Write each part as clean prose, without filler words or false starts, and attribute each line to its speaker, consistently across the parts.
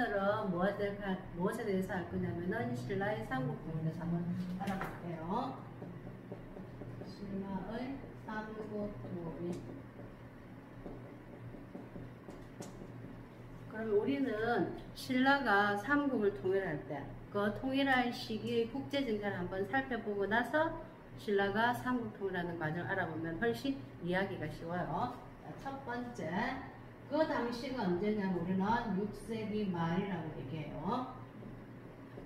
Speaker 1: 오늘은 무엇에 대해서 할 거냐면은 신라의 삼국공에 대해서 한번 알아볼게요. 신라의 삼국공이. 그럼 우리는 신라가 삼국을 통일할 때 그 통일할 시기의 국제정세를 한번 살펴보고 나서 신라가 삼국 통일하는 과정을 알아보면 훨씬 이해하기가 쉬워요. 자, 첫 번째, 그 당시가 언제냐면 우리는 6세기 말이라고 얘기해요.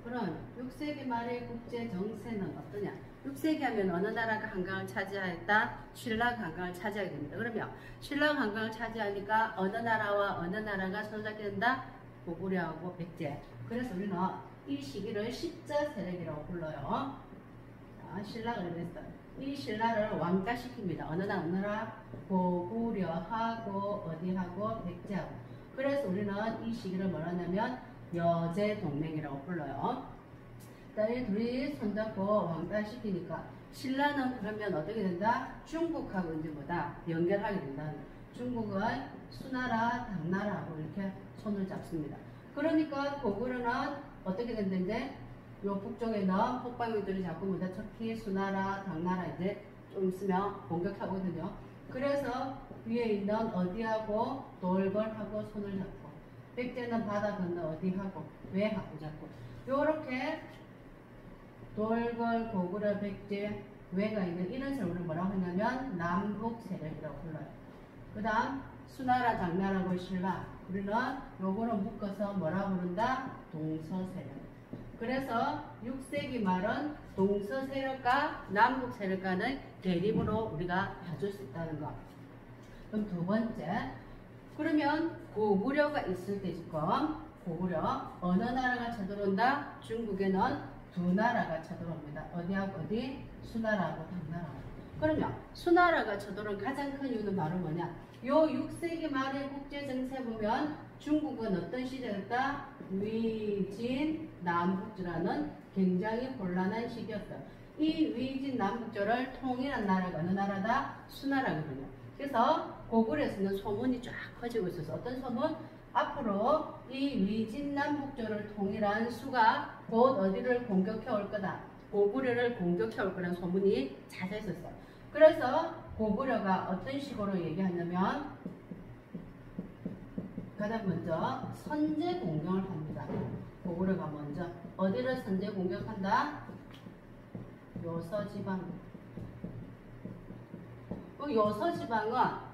Speaker 1: 그럼 6세기 말의 국제 정세는 어떠냐? 6세기 하면 어느 나라가 한강을 차지하였다? 신라가 한강을 차지하게 됩니다. 그러면 신라가 한강을 차지하니까 어느 나라와 어느 나라가 손잡게 된다? 고구려하고 백제. 그래서 우리는 이 시기를 십자 세력이라고 불러요. 자, 신라가 그랬어. 이 신라를 왕따시킵니다. 어느 나라? 고구려하고 어디하고 백제하고. 그래서 우리는 이 시기를 뭐라 하냐면 여제동맹이라고 불러요. 이 둘이 손잡고 왕따시키니까 신라는 그러면 어떻게 된다? 중국하고 이제 뭐다? 연결하게 된다. 중국은 수나라, 당나라하고 이렇게 손을 잡습니다. 그러니까 고구려는 어떻게 된다는데 요 북쪽에는 북방민들이 자꾸 뭐다? 터키, 수나라, 당나라 이제 좀 있으면 공격하거든요. 그래서 위에 있는 어디하고 돌궐하고 손을 잡고, 백제는 바다 건너 어디하고 왜하고 잡고, 요렇게 돌궐, 고구려, 백제, 왜가 있는 이런 세력을 뭐라고 하냐면 남북 세력이라고 불러요. 그 다음 수나라, 당나라고 신라, 우리는 요거는 묶어서 뭐라고 부른다? 동서세력. 그래서 6세기 말은 동서세력과 남북세력과는 대립으로 우리가 봐줄 수 있다는 거. 그럼 두 번째, 그러면 고구려가 있을 때 지금 고구려 어느 나라가 쳐들어온다? 중국에는 두 나라가 쳐들어옵니다. 어디하고 어디? 수나라하고 당나라하고. 그러면 수나라가 쳐들어온 가장 큰 이유는 바로 뭐냐? 요 6세기 말의 국제정세 보면 중국은 어떤 시대였다? 위진 남북조라는 굉장히 곤란한 시기였어요. 이 위진 남북조를 통일한 나라가 어느 나라다? 수나라거든요. 그래서 고구려에서는 소문이 쫙 커지고 있어서 어떤 소문? 앞으로 이 위진 남북조를 통일한 수가 곧 어디를 공격해 올 거다. 고구려를 공격해 올 거라는 소문이 잦아있었어요. 그래서 고구려가 어떤 식으로 얘기하냐면 가장 먼저 선제 공격을 합니다. 고구려가 먼저 어디를 선제 공격한다? 요서지방. 요서지방은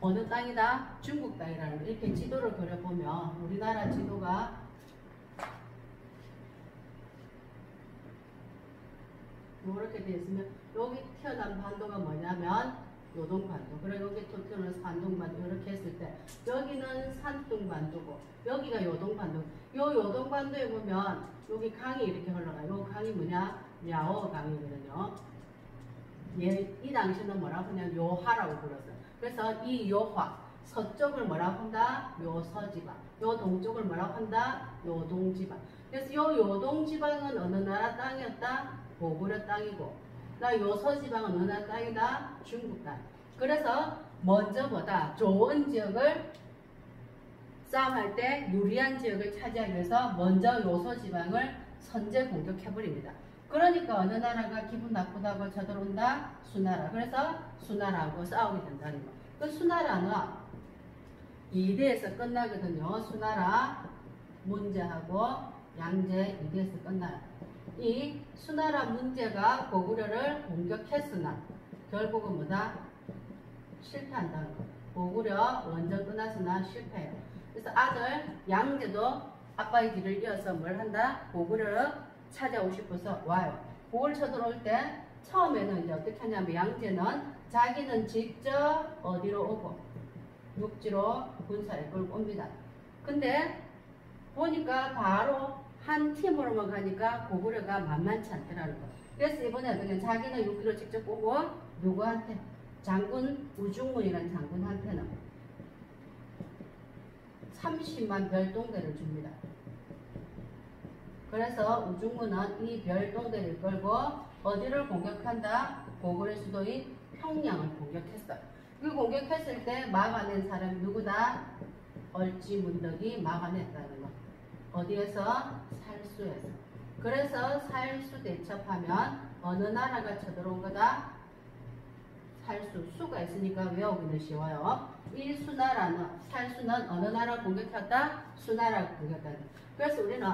Speaker 1: 어느 땅이다? 중국 땅이라는 거. 이렇게 지도를 그려보면 우리나라 지도가 이렇게 되어 있으면 여기 튀어나온 반도가 뭐냐면 요동반도. 그리고 여기 또 튀어나온 산동반도. 이렇게 했을 때 여기는 산둥반도고 여기가 요동반도. 요 요동반도에 보면 여기 강이 이렇게 흘러가요. 요 강이 뭐냐? 야오 강이거든요. 이 당시는 뭐라고 하냐면 요하라고 불렀어요. 그래서 이 요화 서쪽을 뭐라고 한다? 요서지방. 요 동쪽을 뭐라고 한다? 요동지방. 그래서 요 요동지방은 어느 나라 땅이었다? 고구려 땅이고, 나 요서지방은 어느 나라 땅이다? 중국 땅. 그래서 먼저 보다 좋은 지역을 싸움할 때 유리한 지역을 차지하기 위해서 먼저 요서지방을 선제 공격해버립니다. 그러니까 어느 나라가 기분 나쁘다고 쳐들어온다? 수나라. 그래서 수나라하고 싸우게 된다는 거. 그 수나라는 2대에서 끝나거든요. 수나라, 문제하고 양제 2대에서 끝나요. 이 수나라 문제가 고구려를 공격했으나 결국은 뭐다? 실패한다는 거. 고구려 원전 끝났으나 실패해요. 그래서 아들 양제도 아빠의 길을 이어서 뭘 한다? 고구려를 찾아오고 싶어서 와요. 고구려 쳐들어올 때 처음에는 이제 어떻게 하냐면 양제는 자기는 직접 어디로 오고 육지로 군사를 끌고 옵니다. 근데 보니까 바로 한 팀으로만 가니까 고구려가 만만치 않더라는 거. 그래서 이번에 어떻게 자기는 육지로 직접 오고 누구한테? 장군 우중문이라는 장군한테는 30만 별동대를 줍니다. 그래서 우중문은 이 별동대를 끌고 어디를 공격한다? 고구려 수도인 평양을 공격했어요. 그 공격했을 때 막아낸 사람이 누구다? 얼지문덕이 막아냈다는 거. 어디에서? 살수에서. 그래서 살수 대첩하면 어느 나라가 쳐들어온 거다? 살수. 수가 있으니까 외우기는 쉬워요. 이 수나라는, 살수는 어느 나라 공격했다? 수나라 공격했다. 그래서 우리는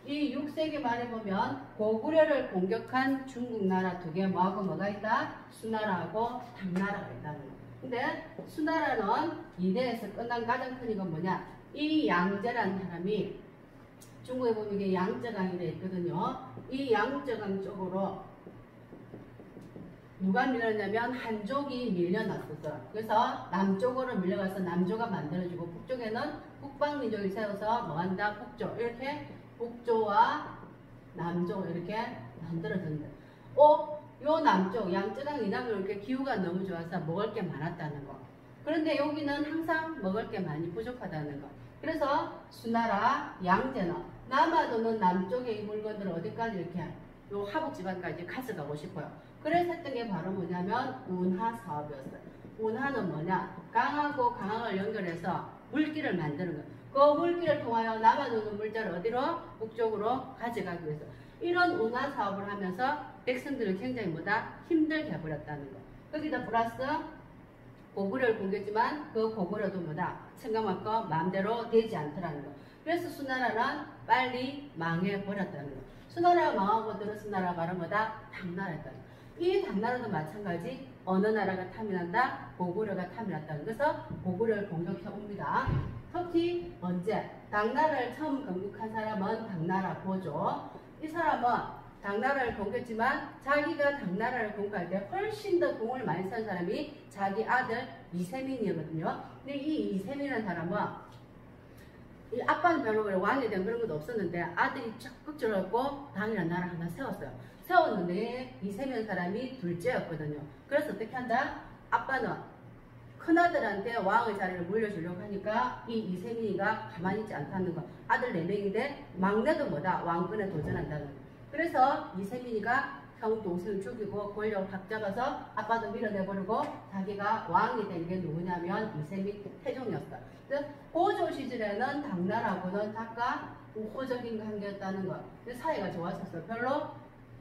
Speaker 1: 이 6세기 말에 보면 고구려를 공격한 중국 나라 두 개 뭐하고 뭐가 있다? 수나라하고 당나라가 있다는 거. 근데 수나라는 이대에서 끝난 가장 큰 이건 뭐냐? 이 양제라는 사람이 중국에 보면 이게 양쯔강이 되어 있거든요. 이 양쯔강 쪽으로 누가 밀렸냐면 한족이 밀려났었어. 그래서 남쪽으로 밀려가서 남조가 만들어지고 북쪽에는 북방민족이 세워서 뭐한다? 북조. 이렇게 북조와 남조 이렇게 만들어졌는데 요 남쪽 양쯔강 이남으로 이렇게 기후가 너무 좋아서 먹을 게 많았다는 거. 그런데 여기는 항상 먹을 게 많이 부족하다는 거. 그래서 수나라 양제는 남아도는 남쪽의 이 물건들을 어디까지 이렇게 요 하북지방까지 가져가고 싶어요. 그래서 했던 게 바로 뭐냐면 운하 사업이었어요. 운하는 뭐냐? 강하고 강항을 연결해서 물길을 만드는 거예요. 그 물길을 통하여 남아도는 물자를 어디로? 북쪽으로 가져가기 위해서. 이런 운하 사업을 하면서 백성들을 굉장히 뭐다? 힘들게 해버렸다는 거. 거기다 플러스 고구려를 공격했지만 그 고구려도 뭐다? 청가맞고 마음대로 되지 않더라는 거. 그래서 수나라는 빨리 망해버렸다는 거. 수나라가 망하고 들어선 나라가 바로 뭐다? 당나라였다는 거. 이 당나라도 마찬가지 어느 나라가 탐이 난다? 고구려가 탐이 났다. 그래서 고구려를 공격해 옵니다. 특히 언제? 당나라를 처음 건국한 사람은 당나라 고조. 이 사람은 당나라를 공격했지만 자기가 당나라를 공격할 때 훨씬 더 공을 많이 쓴 사람이 자기 아들 이세민이거든요. 근데 이 이세민이라는 사람은 이 아빠는 별로 왕이 된 그런 것도 없었는데 아들이 적극적으로 당이라는 나라 하나 세웠어요. 세웠는데 이세민 사람이 둘째였거든요. 그래서 어떻게 한다? 아빠는 큰아들한테 왕의 자리를 물려주려고 하니까 이 이세민이가 가만히 있지 않다는 거. 아들 4명인데 막내도 뭐다? 왕권에 도전한다는 거. 그래서 이세민이가 형 동생을 죽이고 권력을 확 잡아서 아빠도 밀어내버리고 자기가 왕이 된 게 누구냐면 이세민 태종이었어. 고조 시절에는 당나라하고는 각각 우호적인 관계였다는 거. 사이가 좋았었어. 별로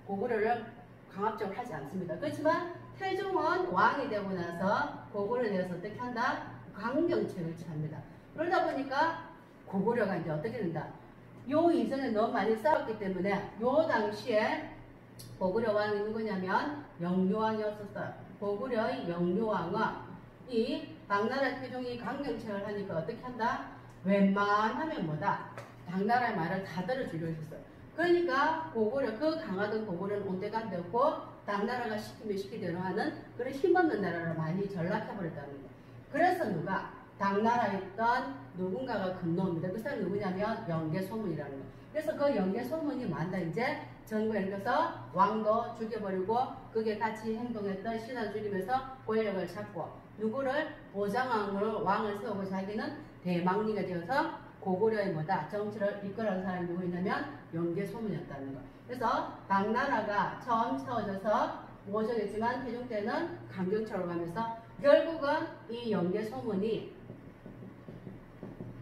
Speaker 1: 고구려를 강압적으로 하지 않습니다. 그렇지만 태종은 왕이 되고 나서 고구려에 대해서 어떻게 한다? 강경책을 취합니다. 그러다 보니까 고구려가 이제 어떻게 된다? 요 이전에 너무 많이 싸웠기 때문에 요 당시에 고구려 왕이 누구냐면 영유왕이었었어요. 고구려의 영유왕은 이 당나라 태종이 강경책을 하니까 어떻게 한다? 웬만하면 뭐다? 당나라의 말을 다 들어주려고 했었어요. 그러니까 고구려, 그 강하던 고구려는 온데간데 없고 당나라가 시키면 시키대로 하는 그런 힘없는 나라로 많이 전락해버렸다는 거예요. 그래서 누가? 당나라에 있던 누군가가 금노입니다. 그 사람이 누구냐면 영계소문이라는 거예요. 그래서 그 영계소문이 만다 이제 전국에 일어서 왕도 죽여버리고 그게 같이 행동했던 신하를 죽이면서 권력을 잡고 누구를 보장왕으로 왕을 세우고 자기는 대망리가 되어서 고구려의 뭐다? 정치를 이끌어간 사람이 누구였냐면 영계소문이었다는 거. 그래서 당나라가 처음 세워져서 모정했지만 태종 때는 강경처로 가면서 결국은 이 영계소문이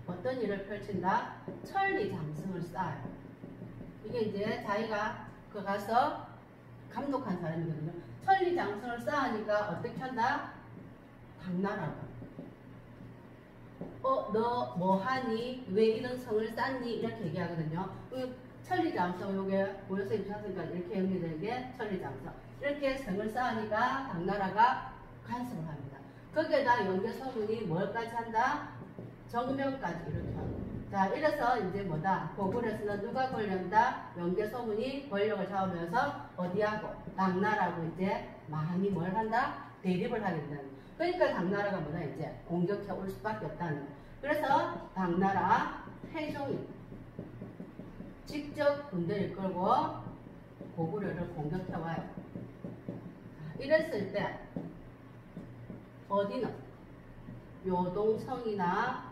Speaker 1: 어떤 일을 펼친다? 천리장성을 쌓아요. 이게 이제 자기가 그 가서 감독한 사람이거든요. 천리장성을 쌓으니까 어떻게 한다? 당나라가 너 뭐하니? 왜 이런 성을 쌓니? 이렇게 얘기하거든요. 천리장성, 요게 보여서 입장선까지 이렇게 연결되는 게 천리장성. 이렇게 성을 쌓으니까 당나라가 간섭을 합니다. 거기에다 영계소문이 뭘까지 한다? 정명까지 이렇게 합니다. 자, 이래서 이제 뭐다? 고구려에서는 누가 권력한다? 영계소문이 권력을 잡으면서 어디하고? 당나라하고 이제 많이 뭘 한다? 대립을 하게 된다는 거예요. 그러니까 당나라가 뭐다? 이제 공격해 올 수밖에 없다는 거예요. 그래서 당나라 태종이 직접 군대를 이끌고 고구려를 공격해 와요. 이랬을 때 어디는 요동성이나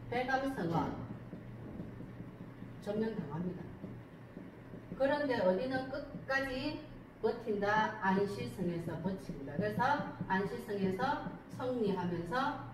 Speaker 1: 백암성은 점령당합니다. 그런데 어디는 끝까지 버틴다? 안시성에서 버팁니다. 그래서 안시성에서 승리하면서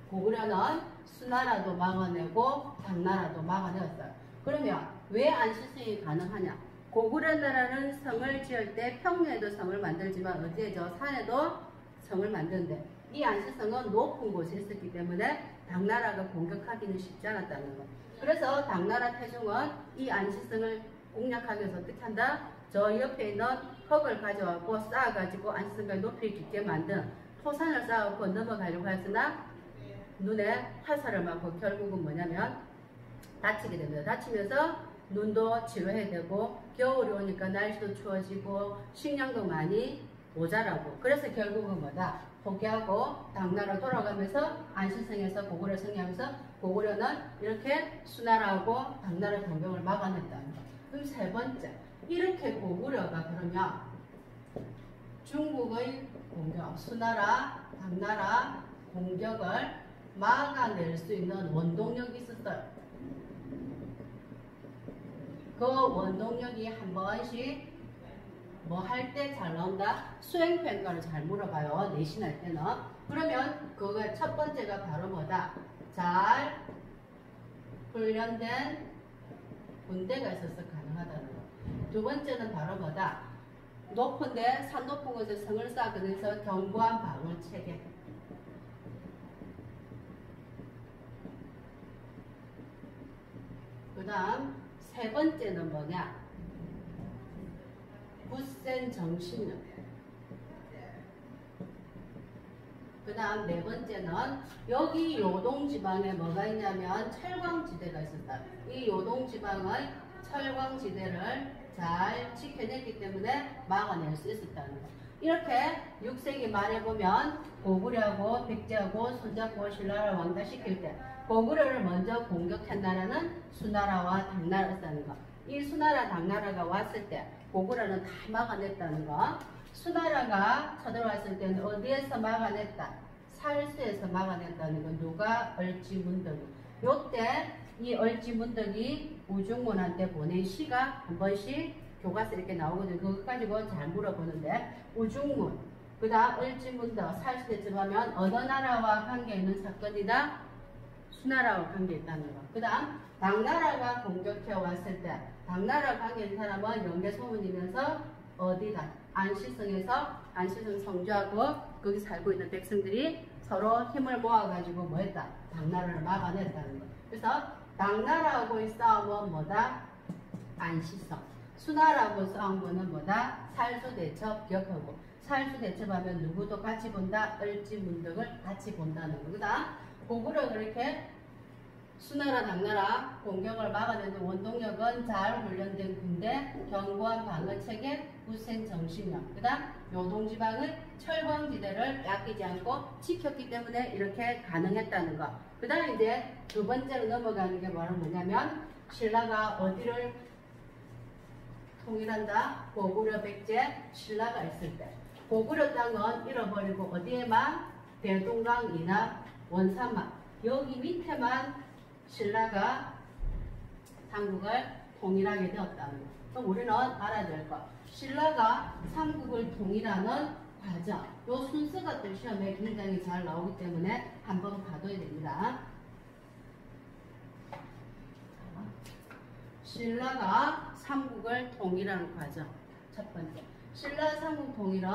Speaker 1: 고구려는 수나라도 막아내고 당나라도 막아내었어요. 그러면 왜 안시성이 가능하냐? 고구려나라는 성을 지을 때 평야에도 성을 만들지만 어디에죠? 산에도 성을 만드는데 이 안시성은 높은 곳에 있었기 때문에 당나라가 공격하기는 쉽지 않았다는 거. 그래서 당나라 태종은 이 안시성을 공략하기 위해서 어떻게 한다? 저 옆에 있는 흙을 가져와고 쌓아가지고 안시성까지 높이 깊게 만든 토산을 쌓아갖고 넘어가려고 했으나 눈에 화살을 맞고 결국은 뭐냐면 다치게 됩니다. 다치면서 눈도 치료해야 되고 겨울이 오니까 날씨도 추워지고 식량도 많이 모자라고 그래서 결국은 뭐다? 포기하고 당나라 돌아가면서 안시성에서 고구려 승리하면서 고구려는 이렇게 수나라하고 당나라 공격을 막아냈다는 거. 그럼 세 번째 이렇게 고구려가 그러면 중국의 공격, 수나라, 당나라 공격을 막아낼 수 있는 원동력이 있었어요. 그 원동력이 한 번씩 뭐 할 때 잘 나온다? 수행평가를 잘 물어봐요. 내신할 때는. 그러면 그거 첫 번째가 바로 뭐다? 잘 훈련된 군대가 있어서 가능하다는 거. 두 번째는 바로 뭐다? 높은데 산 높은 곳에 성을 쌓아서 견고한 방어 체계. 그 다음 세 번째는 뭐냐? 굳센 정신력. 그 다음 네 번째는 여기 요동지방에 뭐가 있냐면 철광지대가 있었다. 이 요동지방의 철광지대를 잘 지켜냈기 때문에 막아낼 수 있었다는 거. 이렇게 6세기 말에 보면 고구려하고 백제하고 손잡고 신라를 왕따시킬 때 고구려를 먼저 공격한 나라는 수나라와 당나라였다는 거. 이 수나라 당나라가 왔을 때 고구려는 다 막아냈다는 거. 수나라가 쳐들어왔을 때는 어디에서 막아냈다? 살수에서 막아냈다는 거. 누가? 얼지문덕이. 요때 이 얼지문덕이 우중문한테 보낸 시가 한 번씩 교과서 이렇게 나오거든요. 그거 가지고 잘 물어보는데 우중문, 그 다음 얼지문덕, 살수대첩 하면 어느 나라와 관계 있는 사건이다? 수나라와 관계 있다는 거. 그 다음 당나라가 공격해 왔을 때 당나라 관계 있는 사람은 영계소문이면서 어디다? 안시성에서 안시성 성주하고 거기 살고 있는 백성들이 서로 힘을 모아가지고 뭐 했다? 당나라를 막아냈다는 거. 그래서 당나라하고의 싸움은 뭐다? 안시성. 수나라하고 싸운 거는 뭐다? 살수대첩 기억하고. 살수대첩하면 누구도 같이 본다? 얼지문덕을 같이 본다는 거. 그 다음 고구려 그렇게 수나라 당나라 공격을 막아내는 원동력은 잘 훈련된 군대, 견고한 방어체계, 굳센 정신력. 그 다음 요동지방의 철광지대를 뺏기지 않고 지켰기 때문에 이렇게 가능했다는 거. 그 다음 이제 두 번째로 넘어가는 게 바로 뭐냐면 신라가 어디를 통일한다? 고구려 백제 신라가 있을 때 고구려 땅은 잃어버리고 어디에만? 대동강 이남 원산만 여기 밑에만 신라가 삼국을 통일하게 되었다는 거. 그럼 우리는 알아야 될 것. 신라가 삼국을 통일하는 과정. 요 순서가 또 시험에 굉장히 잘 나오기 때문에 한번 봐둬야 됩니다. 신라가 삼국을 통일하는 과정. 첫 번째. 신라 삼국 통일은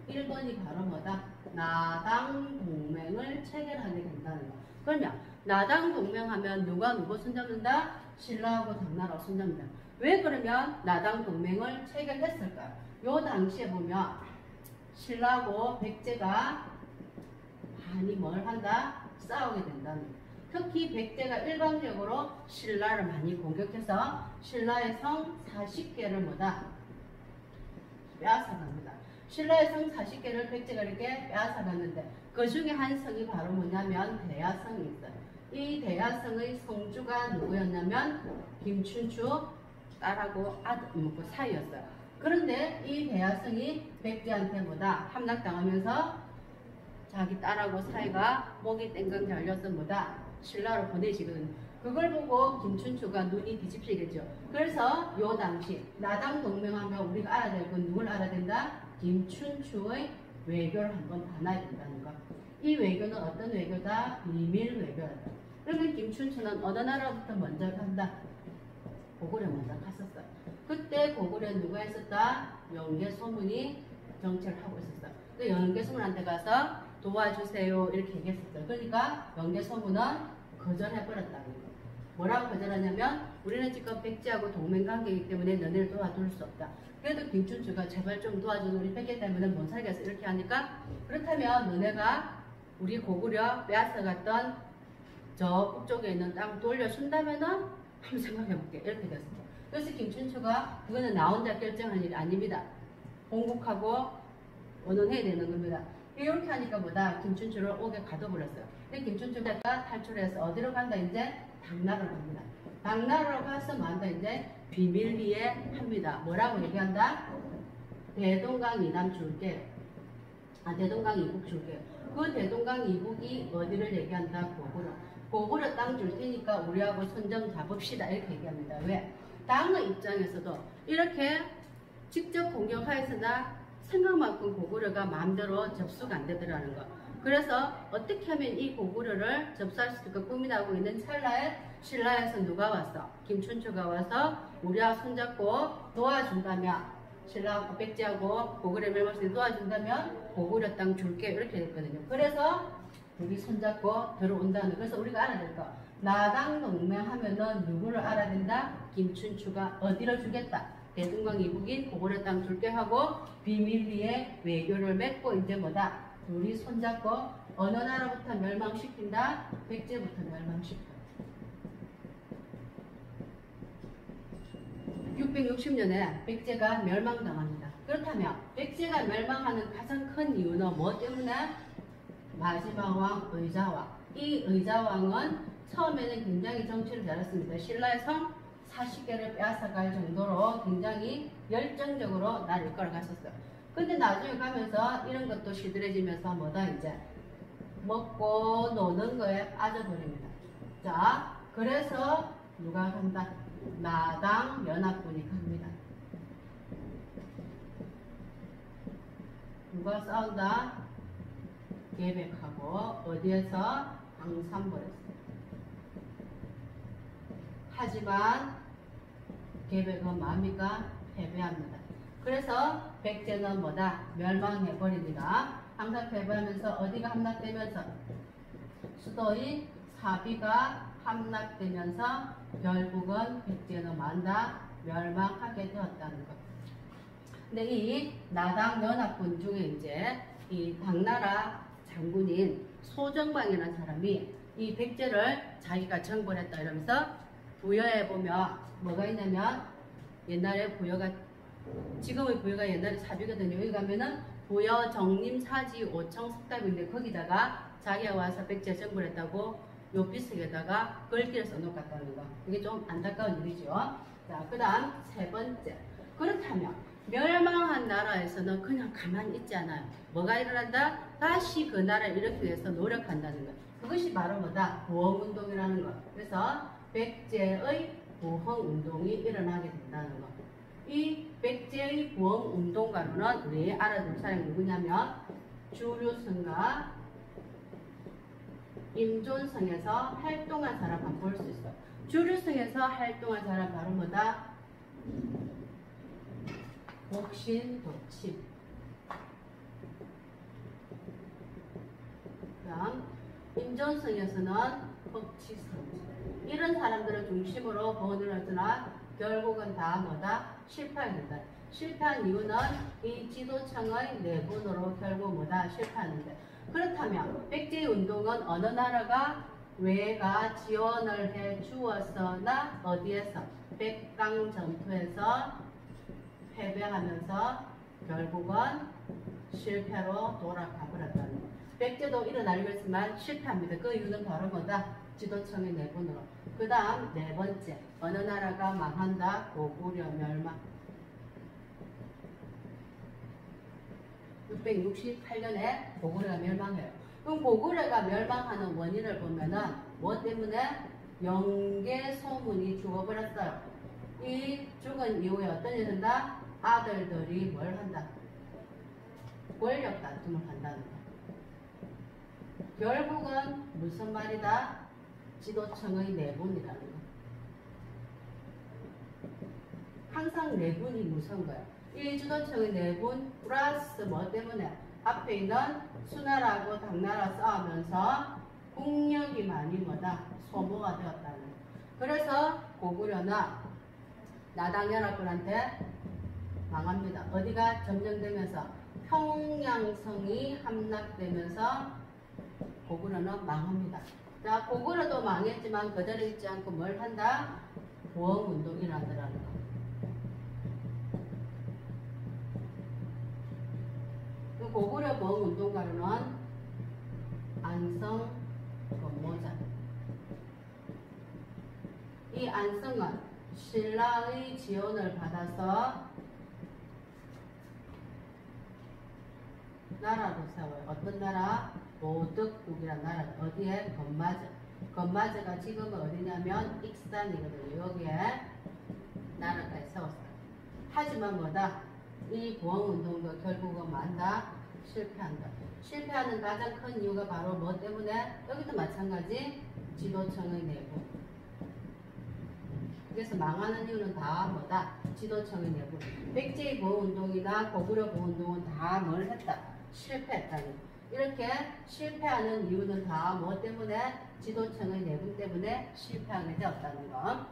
Speaker 1: 1번이 바로 뭐다? 나당 동맹을 체결하게 된다는 거. 그러면 나당 동맹하면 누가 누구 손잡는다? 신라하고 당나라 손잡는다. 왜 그러면 나당 동맹을 체결했을까요? 요 당시에 보면 신라하고 백제가 많이 뭘 한다? 싸우게 된다는 거. 특히 백제가 일방적으로 신라를 많이 공격해서 신라의 성 40개를 뭐다? 빼앗아갑니다. 신라의 성 40개를 백제가 이렇게 빼앗아갔는데 그 중에 한 성이 바로 뭐냐면 대야성이 있어요. 이 대야성의 성주가 누구였냐면 김춘추 딸하고 아들 그 사이였어요. 그런데 이 대야성이 백제한테 뭐다? 함락당하면서 자기 딸하고 사이가 목이 땡강 잘려서 뭐다? 신라로 보내시거든요. 그걸 보고 김춘추가 눈이 뒤집히겠죠. 그래서 요 당시 나당 동맹하면 우리가 알아야 될 건 누굴 알아야 된다? 김춘추의 외교를 한번 봐놔야 된다는 거. 이 외교는 어떤 외교다? 비밀 외교다. 그러면 김춘추는 어느 나라부터 먼저 간다? 고구려 먼저 갔었어요. 그때 고구려 누가 했었다? 영계소문이 정치를 하고 있었어요. 그 영계소문한테 가서 도와주세요 이렇게 얘기했었어요. 그러니까 영계소문은 거절해버렸다는 거예요. 뭐라고 거절하냐면 우리는 지금 백제하고 동맹관계이기 때문에 너네를 도와줄 수 없다. 그래도 김춘추가 제발 좀 도와줘. 우리 백제 때문에 못 살겠어. 이렇게 하니까 그렇다면 너네가 우리 고구려 빼앗아갔던 저 북쪽에 있는 땅 돌려준다면은 한번 생각해볼게. 이렇게 됐어요. 그래서 김춘추가 그거는 나 혼자 결정할 일이 아닙니다. 공국하고 원혼해야 되는 겁니다. 이렇게 하니까 뭐다? 김춘추를 옥에 가둬버렸어요. 근데 김춘추가 탈출해서 어디로 간다? 이제 당나라로 갑니다. 당나라로 가서 뭐 한다? 이제 비밀리에 합니다. 뭐라고 얘기한다? 대동강 이남 줄게. 대동강 이북 줄게. 그 대동강 이북이 어디를 얘기한다? 고구려. 고구려 땅 줄 테니까 우리하고 손 좀 잡읍시다. 이렇게 얘기합니다. 왜? 당의 입장에서도 이렇게 직접 공격하였으나 생각만큼 고구려가 마음대로 접수가 안 되더라는 거. 그래서 어떻게 하면 이 고구려를 접수할 수 있을까 고민하고 있는 찰나에 신라에서 누가 왔어? 김춘추가 와서 우리하고 손잡고 도와준다면 신라 백제하고 고구려 멸망을 도와준다면 고구려 땅 줄게 이렇게 됐거든요. 그래서 둘이 손잡고 들어온다는. 그래서 우리가 알아야 될 거. 나당 동맹하면은 누구를 알아야 된다? 김춘추가 어디를 주겠다? 대동강 이북인 고구려 땅 줄게 하고 비밀리에 외교를 맺고 이제 뭐다? 둘이 손잡고 어느 나라부터 멸망시킨다? 백제부터 멸망시켜. 660년에 백제가 멸망당합니다. 그렇다면 백제가 멸망하는 가장 큰 이유는 뭐 때문에? 마지막 왕 의자왕. 이 의자왕은 처음에는 굉장히 정치를 잘했습니다. 신라의 성 40개를 빼앗아갈 정도로 굉장히 열정적으로 나를 이끌어갔었어요. 근데 나중에 가면서 이런 것도 시들해지면서 뭐다 이제 먹고 노는 거에 빠져버립니다. 자, 그래서 누가 간다? 나당 연합군이 갑니다. 누가 싸운다? 계백하고 어디에서? 광산벌에서. 하지만 계백은 뭡니까? 패배합니다. 그래서 백제는 뭐다? 멸망해버립니다. 항상 패배하면서 어디가 함락되면서? 수도인 사비가 함락되면서 결국은 백제는 만다 멸망하게 되었다는 것. 근데 이 나당 연합군 중에 이제 이 당나라 장군인 소정방이라는 사람이 이 백제를 자기가 정벌했다 이러면서 부여에 보면 뭐가 있냐면 옛날에 부여가 지금의 부여가 옛날에 사비거든요. 여기 가면은 부여 정림사지 5청 석답인데 거기다가 자기가 와서 백제 정벌했다고 요 비석에다가 글귀를 써놓고 갔다는 거. 이게 좀 안타까운 일이죠. 자, 그 다음 세 번째. 그렇다면 멸망한 나라에서는 그냥 가만히 있지 않아요. 뭐가 일어난다? 다시 그 나라를 일으키기 위해서 노력한다는 것. 그것이 바로 뭐다? 부흥운동이라는 것. 그래서 백제의 부흥운동이 일어나게 된다는 것. 이 백제의 부흥운동가로는 우리 알아둘 사람이 누구냐면 주류성과 임존성에서 활동한 사람 한번 볼 수 있어요. 주류성에서 활동한 사람 바로 뭐다? 복신도침. 그다음 임존성에서는 흑치성지. 이런 사람들을 중심으로 번을 하지나 결국은 다 뭐다? 실패하게 된다. 실패한 이유는 이 지도청의 내분으로 결국 뭐다? 실패하는데. 그렇다면 백제의 운동은 어느 나라가 외가 지원을 해 주었으나 어디에서? 백강 전투에서 패배하면서 결국은 실패로 돌아가 버렸다는 것. 백제도 일어나려고 했지만 실패합니다. 그 이유는 바로 뭐다? 지도청의 내분으로. 그 다음 네 번째. 어느 나라가 망한다? 고구려 멸망. 668년에 고구려가 멸망해요. 그럼 고구려가 멸망하는 원인을 보면은 뭐 때문에? 영계소문이 죽어버렸어요. 이 죽은 이후에 어떤 일이 한다? 아들들이 뭘 한다? 권력 다툼을 한다는 거. 결국은 무슨 말이다? 지도청의 내분이라는 거. 항상 내분이 무서운 거야. 이 지도청의 내분 플러스 뭐 때문에? 앞에 있는 수나라하고 당나라 싸우면서 국력이 많이 뭐다? 소모가 되었다는 거. 그래서 고구려나 나당연합군한테 망합니다. 어디가 점령되면서 평양성이 함락되면서 고구려는 망합니다. 자, 고구려도 망했지만 그대로 있지 않고 뭘 한다? 보험운동이 일어나더라는 거. 그 고구려 보험운동가로는 안성 권모자. 이 안성은 신라의 지원을 받아서 나라를 세워요. 어떤 나라? 보덕국이란 나라. 어디에? 건마저. 건마저가 지금은 어디냐면 익산이거든요. 여기에 나라까지 세웠어요. 하지만 뭐다? 이 보험운동도 결국은 만다? 실패한다. 실패하는 가장 큰 이유가 바로 뭐 때문에? 여기도 마찬가지 지도청의 내부. 그래서 망하는 이유는 다 뭐다? 지도청의 내부. 백제의 보험운동이나 고구려 보험운동은 다 뭘 했다? 실패했다는 거. 이렇게 실패하는 이유는 다 뭐 때문에? 지도청의 내분 때문에 실패하게 되었다는 거.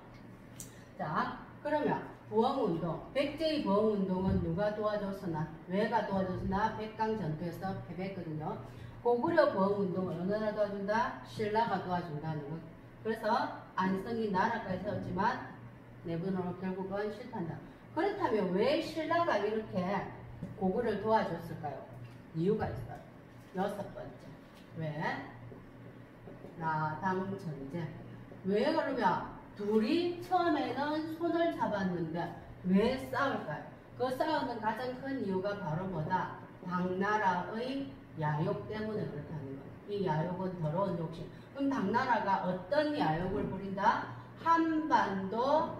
Speaker 1: 자, 그러면 보험운동, 백제의 보험운동은 누가 도와줬으나, 왜가 도와줬으나 백강전투에서 패배했거든요. 고구려 보험운동은 어느 나라 도와준다? 신라가 도와준다는 거. 그래서 안성이 나라까지 세웠지만 내분으로 결국은 실패한다. 그렇다면 왜 신라가 이렇게 고구려를 도와줬을까요? 이유가 있어요. 6번째. 왜? 나당전쟁. 왜 그러면 둘이 처음에는 손을 잡았는데 왜 싸울까요? 그 싸우는 가장 큰 이유가 바로 뭐다? 당나라의 야욕 때문에 그렇다는 거. 이 야욕은 더러운 욕심. 그럼 당나라가 어떤 야욕을 부린다? 한반도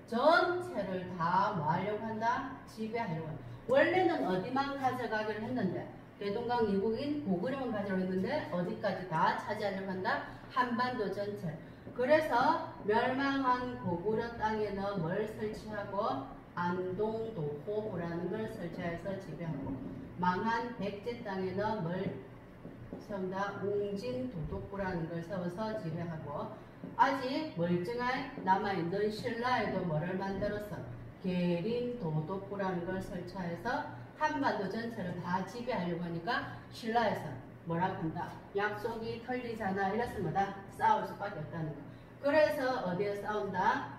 Speaker 1: 전체를 다 뭐 하려고 한다? 지배하려고 한다. 원래는 어디만 가져가기로 했는데 대동강 이국인 고구려만 가져가려고 했는데 어디까지 다 차지하려고 한다? 한반도 전체. 그래서 멸망한 고구려 땅에는 뭘 설치하고 안동도호부라는 걸 설치해서 지배하고 망한 백제 땅에는 뭘 세운다? 웅진도독부라는 걸 세워서 지배하고 아직 멀쩡한 남아있는 신라에도 뭐를 만들었어? 계린도독부라는 걸 설치해서 한반도 전체를 다 지배하려고 하니까 신라에서 뭐라고 한다? 약속이 틀리잖아. 이래서 뭐다? 싸울 수밖에 없다는 거. 그래서 어디에 싸운다?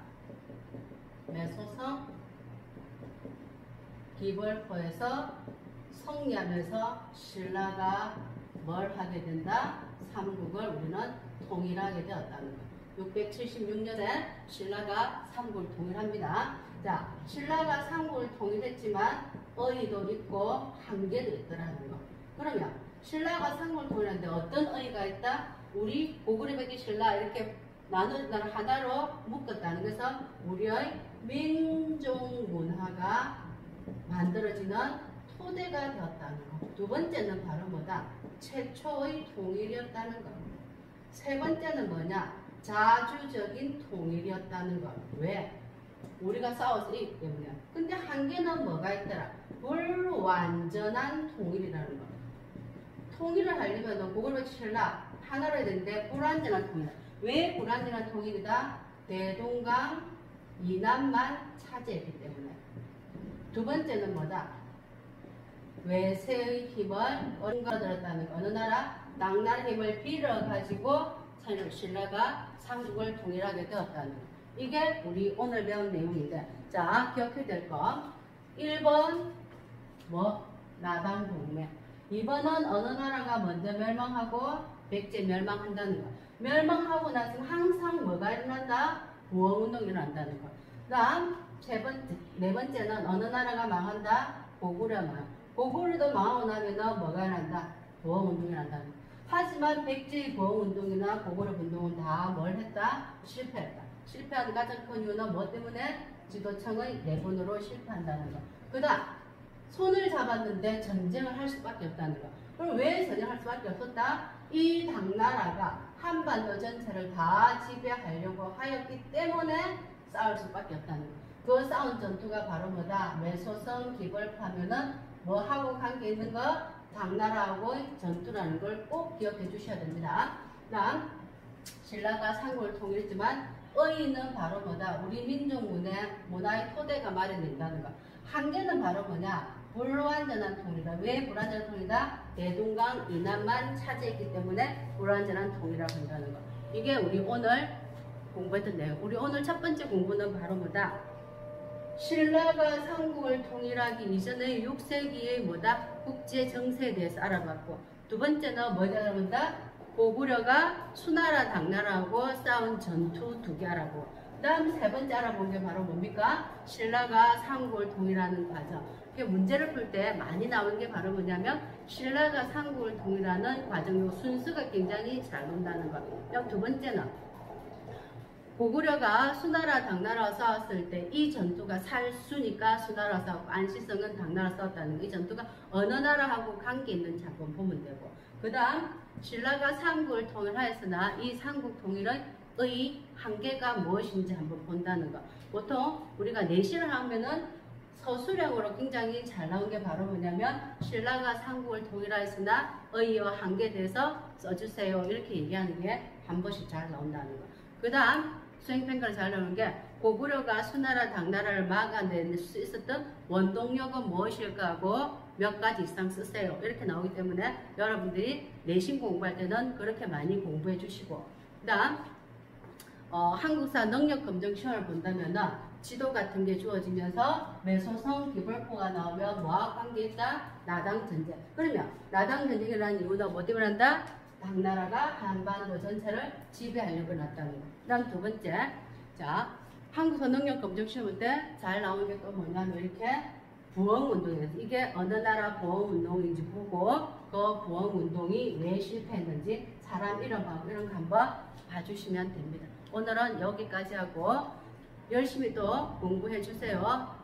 Speaker 1: 매소성 기벌포에서 성리하면서 신라가 뭘 하게 된다? 삼국을 우리는 통일하게 되었다는 거. 676년에 신라가 삼국을 통일합니다. 자, 신라가 삼국을 통일했지만 의의도 있고 한계도 있더라는 거. 그러면 신라가 삼국을 통일하는데 어떤 의의가 있다? 우리 고구려 백제 신라 이렇게 나는 하나로 묶었다는 것은 우리의 민족 문화가 만들어지는 토대가 되었다는 거. 두 번째는 바로 뭐다? 최초의 통일이었다는 거. 세 번째는 뭐냐? 자주적인 통일이었다는 거. 왜? 우리가 싸웠기 때문에. 근데 한계는 뭐가 있더라? 불완전한 통일이라는 거. 통일을 하려면 고구려 신라 하나로 해야 되는데 불완전한 통일. 왜 불완전한 통일이다? 대동강 이남만 차지했기 때문에. 두 번째는 뭐다? 외세의 힘을 얻어들었다는 거. 어느 나라? 당나라 힘을 빌어가지고 신라가 삼국을 통일하게 되었다는 거. 이게 우리 오늘 배운 내용인데, 자, 기억해야 될 거. 1번, 나당동맹. 2번은 어느 나라가 먼저 멸망하고 백제 멸망한다는 거. 멸망하고 나서 항상 뭐가 일어난다? 보험운동이 일어난다는 거. 그 다음, 네 번째는 어느 나라가 망한다? 고구려 망. 고구려도 망하고 나면 뭐가 일어난다? 보험운동이 일어난다는 거. 하지만 백제의 보험운동이나 고구려 운동은 다 뭘 했다? 실패했다. 실패한 가장 큰 이유는 뭐 때문에? 지도청의 내분으로 실패한다는 거. 그 다음 손을 잡았는데 전쟁을 할 수밖에 없다는 거. 그럼 왜 전쟁할 수밖에 없었다? 이 당나라가 한반도 전체를 다 지배하려고 하였기 때문에 싸울 수밖에 없다는 거. 그 싸운 전투가 바로 뭐다? 매소성 기벌파면은 뭐하고 관계 있는 거? 당나라하고 전투라는 걸 꼭 기억해 주셔야 됩니다. 다음 신라가 상국을 통일했지만 의의는 바로 뭐다? 우리 민족 문화의 토대가 마련된다는 거. 한계는 바로 뭐냐? 불완전한 통일이다. 왜 불완전한 통일이다? 대동강 이남만 차지했기 때문에 불완전한 통일이라고 한다는 거. 이게 우리 오늘 공부했던 내용. 우리 오늘 첫 번째 공부는 바로 뭐다? 신라가 삼국을 통일하기 이전의 6세기의 뭐다? 국제 정세에 대해서 알아봤고, 두 번째는 뭐냐 그러면다? 고구려가 수나라 당나라하고 싸운 전투 두 개 알아보고, 그 다음 세 번째 알아본 게 바로 뭡니까? 신라가 삼국을 통일하는 과정. 문제를 풀 때 많이 나오는 게 바로 뭐냐면 신라가 삼국을 통일하는 과정, 요 순서가 굉장히 잘 논다는 거. 그럼 두 번째는 고구려가 수나라 당나라와 싸웠을 때 이 전투가 살수니까 수나라 싸웠고 안시성은 당나라 싸웠다는 거. 이 전투가 어느 나라하고 관계 있는지 한번 보면 되고, 그 다음 신라가 삼국을 통일하였으나 이 삼국 통일의 한계가 무엇인지 한번 본다는 거. 보통 우리가 내시를 하면은 서술형으로 굉장히 잘 나온 게 바로 뭐냐면 신라가 삼국을 통일하였으나 의의와 한계에 대해서 써주세요 이렇게 얘기하는 게 한 번씩 잘 나온다는 거. 그 다음 수행평가를 잘 나오는 게 고구려가 수나라 당나라를 막아낼 수 있었던 원동력은 무엇일까 하고 몇 가지 이상 쓰세요 이렇게 나오기 때문에 여러분들이 내신 공부할 때는 그렇게 많이 공부해 주시고, 그 다음 한국사 능력검정 시험을 본다면은 지도 같은 게 주어지면서 매소성 기벌포가 나오면 뭐와 관계 있다? 나당 전쟁. 그러면 나당 전쟁이라는 이유는 뭐 때문에 한다? 당나라가 한반도 전체를 지배하려고 났다는 거. 그 다음 두 번째, 자 한국사 능력검정 시험 때 잘 나오는 게 또 뭐냐면 이렇게 부흥운동이에요. 이게 어느 나라 부흥운동인지 보고 그 부흥운동이 왜 실패했는지 사람 이름하고 이런 거 한번 봐주시면 됩니다. 오늘은 여기까지 하고 열심히 또 공부해 주세요.